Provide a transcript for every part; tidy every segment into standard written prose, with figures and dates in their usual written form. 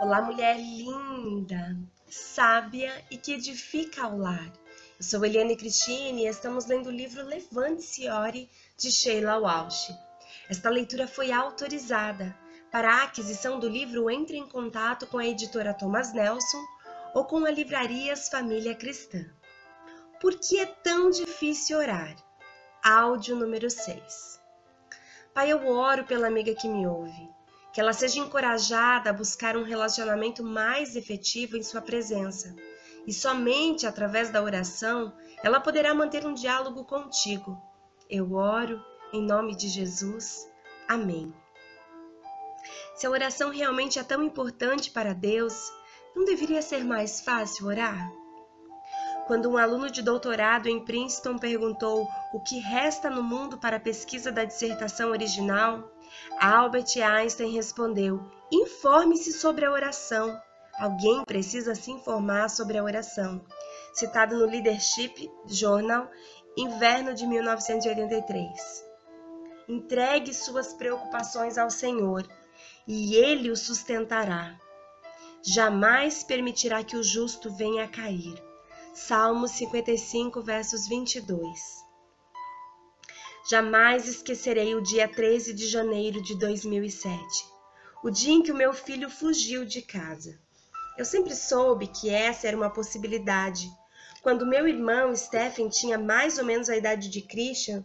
Olá, mulher linda, sábia e que edifica ao lar. Eu sou Eliane Cristine e estamos lendo o livro Levante-se e Ore, de Sheila Walsh. Esta leitura foi autorizada. Para a aquisição do livro, entre em contato com a editora Thomas Nelson ou com a Livrarias Família Cristã. Por que é tão difícil orar? Áudio número 6. Pai, eu oro pela amiga que me ouve. Que ela seja encorajada a buscar um relacionamento mais efetivo em sua presença. E somente através da oração, ela poderá manter um diálogo contigo. Eu oro em nome de Jesus. Amém. Se a oração realmente é tão importante para Deus, não deveria ser mais fácil orar? Quando um aluno de doutorado em Princeton perguntou o que resta no mundo para a pesquisa da dissertação original, Albert Einstein respondeu: informe-se sobre a oração. Alguém precisa se informar sobre a oração. Citado no Leadership Journal, inverno de 1983. Entregue suas preocupações ao Senhor, e Ele o sustentará. Jamais permitirá que o justo venha a cair. Salmos 55, versos 22. Jamais esquecerei o dia 13 de janeiro de 2007, o dia em que o meu filho fugiu de casa. Eu sempre soube que essa era uma possibilidade. Quando meu irmão Stephen tinha mais ou menos a idade de Christian,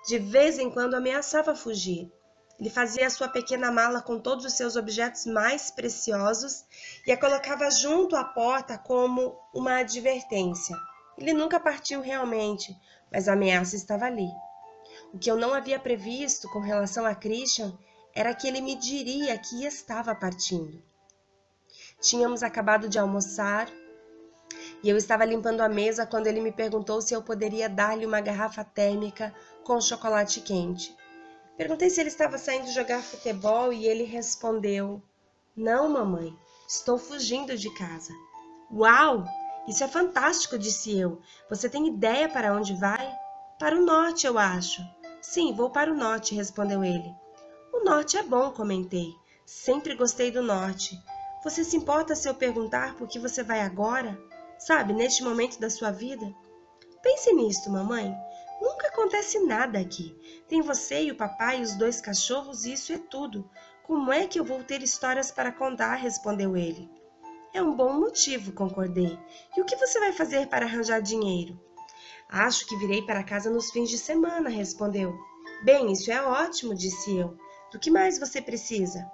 de vez em quando ameaçava fugir. Ele fazia a sua pequena mala com todos os seus objetos mais preciosos e a colocava junto à porta como uma advertência. Ele nunca partiu realmente, mas a ameaça estava ali. O que eu não havia previsto com relação a Christian era que ele me diria que estava partindo. Tínhamos acabado de almoçar e eu estava limpando a mesa quando ele me perguntou se eu poderia dar-lhe uma garrafa térmica com chocolate quente. Perguntei se ele estava saindo jogar futebol e ele respondeu: não, mamãe, estou fugindo de casa. Uau, isso é fantástico, disse eu. Você tem ideia para onde vai? Para o norte, eu acho. Sim, vou para o norte, respondeu ele. O norte é bom, comentei. Sempre gostei do norte. Você se importa se eu perguntar por que você vai agora? Sabe, neste momento da sua vida? Pense nisto, mamãe. Nunca acontece nada aqui. Tem você e o papai e os 2 cachorros e isso é tudo. Como é que eu vou ter histórias para contar? Respondeu ele. É um bom motivo, concordei. E o que você vai fazer para arranjar dinheiro? Acho que virei para casa nos fins de semana, respondeu. Bem, isso é ótimo, disse eu. Do que mais você precisa?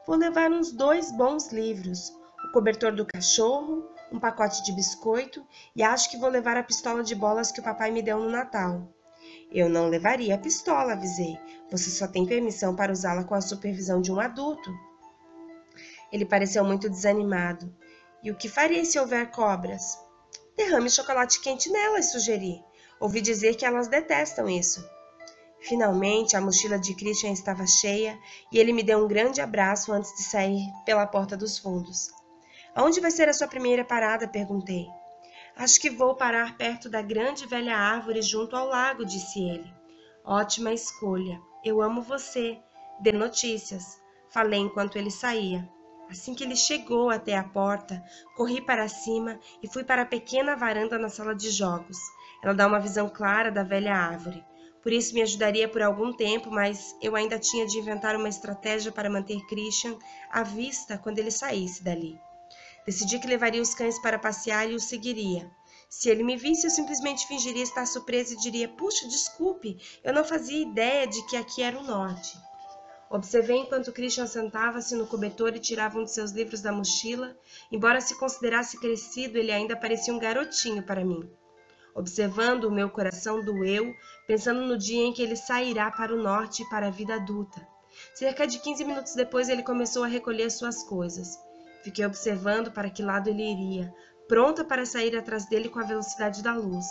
Vou levar uns 2 bons livros. O cobertor do cachorro, um pacote de biscoito e acho que vou levar a pistola de bolas que o papai me deu no Natal. Eu não levaria a pistola, avisei. Você só tem permissão para usá-la com a supervisão de um adulto. Ele pareceu muito desanimado. E o que farei se houver cobras? Derrame chocolate quente nelas, sugeri. Ouvi dizer que elas detestam isso. Finalmente, a mochila de Christian estava cheia e ele me deu um grande abraço antes de sair pela porta dos fundos. Aonde vai ser a sua primeira parada? Perguntei. Acho que vou parar perto da grande velha árvore junto ao lago, disse ele. Ótima escolha. Eu amo você. Dê notícias. Falei enquanto ele saía. Assim que ele chegou até a porta, corri para cima e fui para a pequena varanda na sala de jogos. Ela dá uma visão clara da velha árvore. Por isso me ajudaria por algum tempo, mas eu ainda tinha de inventar uma estratégia para manter Christian à vista quando ele saísse dali. Decidi que levaria os cães para passear e o seguiria. Se ele me visse, eu simplesmente fingiria estar surpresa e diria: puxa, desculpe, eu não fazia ideia de que aqui era o norte. Observei enquanto Christian sentava-se no cobertor e tirava um de seus livros da mochila. Embora se considerasse crescido, ele ainda parecia um garotinho para mim. Observando, o meu coração doeu, pensando no dia em que ele sairá para o norte e para a vida adulta. Cerca de 15 minutos depois, ele começou a recolher suas coisas. Fiquei observando para que lado ele iria, pronta para sair atrás dele com a velocidade da luz.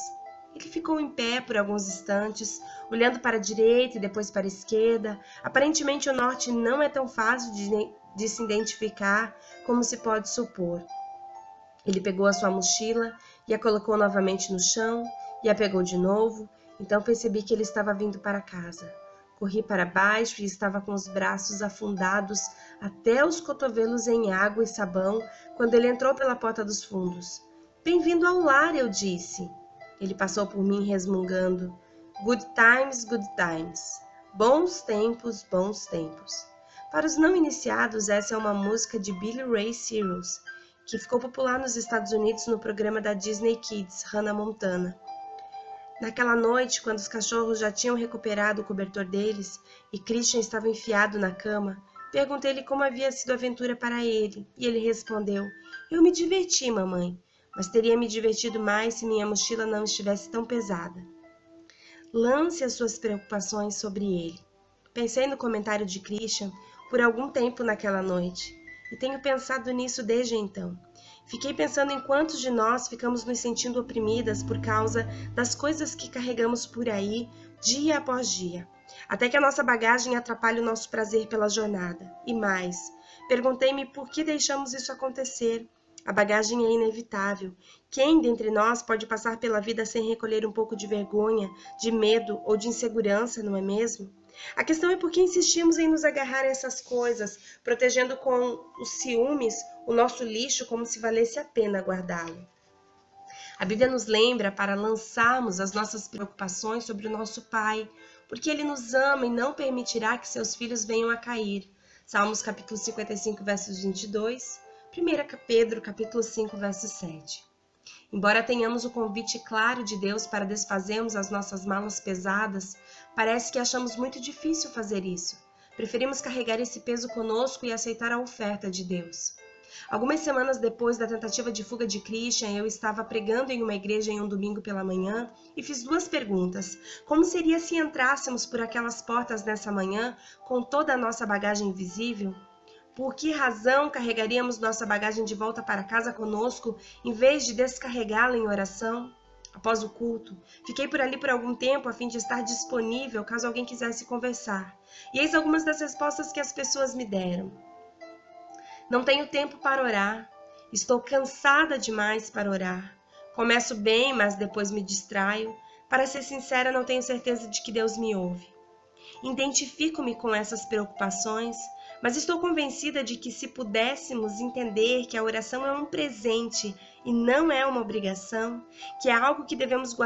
Ele ficou em pé por alguns instantes, olhando para a direita e depois para a esquerda. Aparentemente o norte não é tão fácil de se identificar como se pode supor. Ele pegou a sua mochila e a colocou novamente no chão e a pegou de novo. Então percebi que ele estava vindo para casa. Corri para baixo e estava com os braços afundados até os cotovelos em água e sabão, quando ele entrou pela porta dos fundos. Bem-vindo ao lar, eu disse. Ele passou por mim resmungando. Good times, good times. Bons tempos, bons tempos. Para os não iniciados, essa é uma música de Billy Ray Cyrus, que ficou popular nos Estados Unidos no programa da Disney Kids, Hannah Montana. Naquela noite, quando os cachorros já tinham recuperado o cobertor deles e Christian estava enfiado na cama, perguntei-lhe como havia sido a aventura para ele, e ele respondeu: Eu me diverti, mamãe, mas teria me divertido mais se minha mochila não estivesse tão pesada. Lance as suas preocupações sobre ele. Pensei no comentário de Christian por algum tempo naquela noite, e tenho pensado nisso desde então. Fiquei pensando em quantos de nós ficamos nos sentindo oprimidas por causa das coisas que carregamos por aí, dia após dia, até que a nossa bagagem atrapalhe o nosso prazer pela jornada. E mais, perguntei-me por que deixamos isso acontecer. A bagagem é inevitável. Quem dentre nós pode passar pela vida sem recolher um pouco de vergonha, de medo ou de insegurança, não é mesmo? A questão é por que insistimos em nos agarrar a essas coisas, protegendo com os ciúmes o nosso lixo como se valesse a pena guardá-lo. A Bíblia nos lembra para lançarmos as nossas preocupações sobre o nosso Pai, porque Ele nos ama e não permitirá que seus filhos venham a cair. Salmos capítulo 55, versos 22, 1 Pedro capítulo 5, verso 7. Embora tenhamos o convite claro de Deus para desfazermos as nossas malas pesadas, parece que achamos muito difícil fazer isso. Preferimos carregar esse peso conosco e aceitar a oferta de Deus. Algumas semanas depois da tentativa de fuga de Christian, eu estava pregando em uma igreja em um domingo pela manhã e fiz 2 perguntas. Como seria se entrássemos por aquelas portas nessa manhã com toda a nossa bagagem invisível? Por que razão carregaríamos nossa bagagem de volta para casa conosco, em vez de descarregá-la em oração? Após o culto, fiquei por ali por algum tempo a fim de estar disponível caso alguém quisesse conversar. E eis algumas das respostas que as pessoas me deram. Não tenho tempo para orar. Estou cansada demais para orar. Começo bem, mas depois me distraio. Para ser sincera, não tenho certeza de que Deus me ouve. Identifico-me com essas preocupações, mas estou convencida de que se pudéssemos entender que a oração é um presente e não é uma obrigação, que é algo que devemos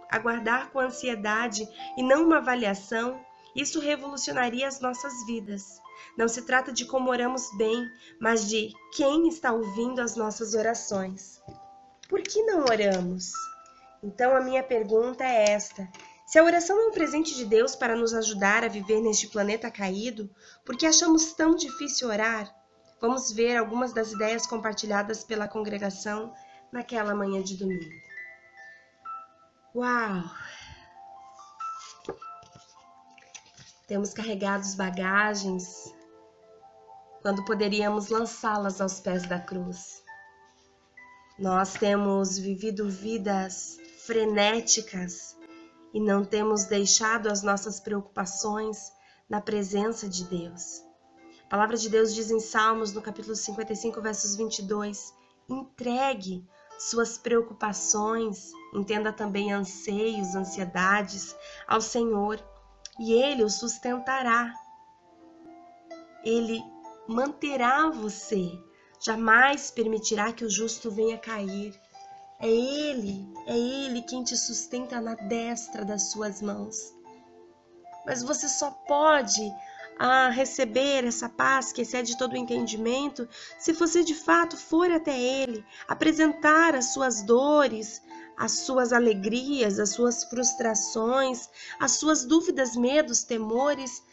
aguardar com ansiedade e não uma avaliação, isso revolucionaria as nossas vidas. Não se trata de como oramos bem, mas de quem está ouvindo as nossas orações. Por que não oramos? Então a minha pergunta é esta: se a oração é um presente de Deus para nos ajudar a viver neste planeta caído, por que achamos tão difícil orar? Vamos ver algumas das ideias compartilhadas pela congregação naquela manhã de domingo. Uau! Temos carregado bagagens quando poderíamos lançá-las aos pés da cruz. Nós temos vivido vidas frenéticas e não temos deixado as nossas preocupações na presença de Deus. A palavra de Deus diz em Salmos, no capítulo 55, versos 22, entregue suas preocupações, entenda também anseios, ansiedades ao Senhor, e Ele o sustentará. Ele manterá você, jamais permitirá que o justo venha cair. É Ele quem te sustenta na destra das suas mãos. Mas você só pode receber essa paz que excede todo o entendimento se você de fato for até Ele, apresentar as suas dores, as suas alegrias, as suas frustrações, as suas dúvidas, medos, temores.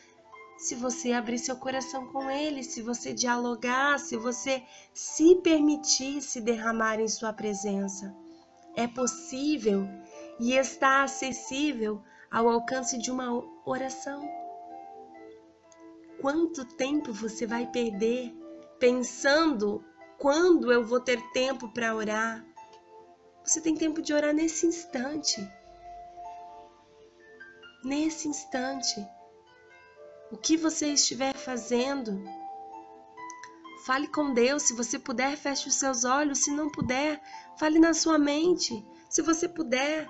Se você abrir seu coração com Ele, se você dialogar, se você se permitir se derramar em sua presença. É possível e está acessível ao alcance de uma oração. Quanto tempo você vai perder pensando quando eu vou ter tempo para orar? Você tem tempo de orar nesse instante. Nesse instante. O que você estiver fazendo, fale com Deus. Se você puder, feche os seus olhos. Se não puder, fale na sua mente. Se você puder,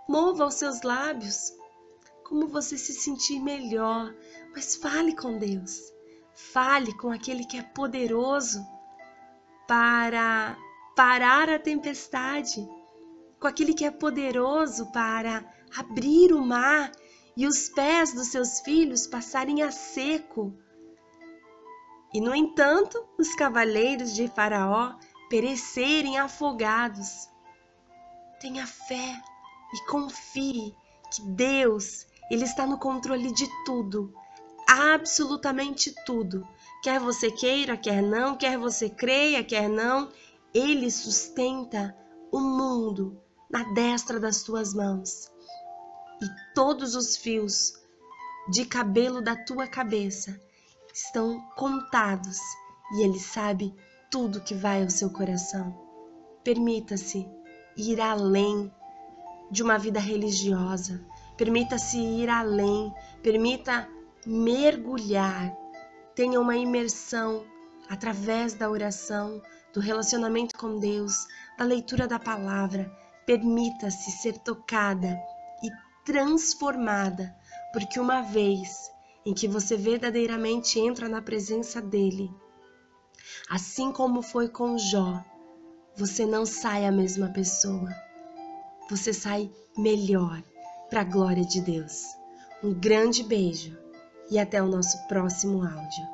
mova os seus lábios. Como você se sentir melhor, mas fale com Deus. Fale com aquele que é poderoso para parar a tempestade, com aquele que é poderoso para abrir o mar e os pés dos seus filhos passarem a seco. E, no entanto, os cavaleiros de Faraó perecerem afogados. Tenha fé e confie que Deus, Ele está no controle de tudo, absolutamente tudo. Quer você queira, quer não, quer você creia, quer não, Ele sustenta o mundo na destra das tuas mãos. E todos os fios de cabelo da tua cabeça estão contados e Ele sabe tudo que vai ao seu coração. Permita-se ir além de uma vida religiosa, permita-se ir além, permita mergulhar, tenha uma imersão através da oração, do relacionamento com Deus, da leitura da palavra. Permita-se ser tocada e transformada, porque uma vez em que você verdadeiramente entra na presença dele, assim como foi com Jó, você não sai a mesma pessoa, você sai melhor para a glória de Deus. Um grande beijo e até o nosso próximo áudio.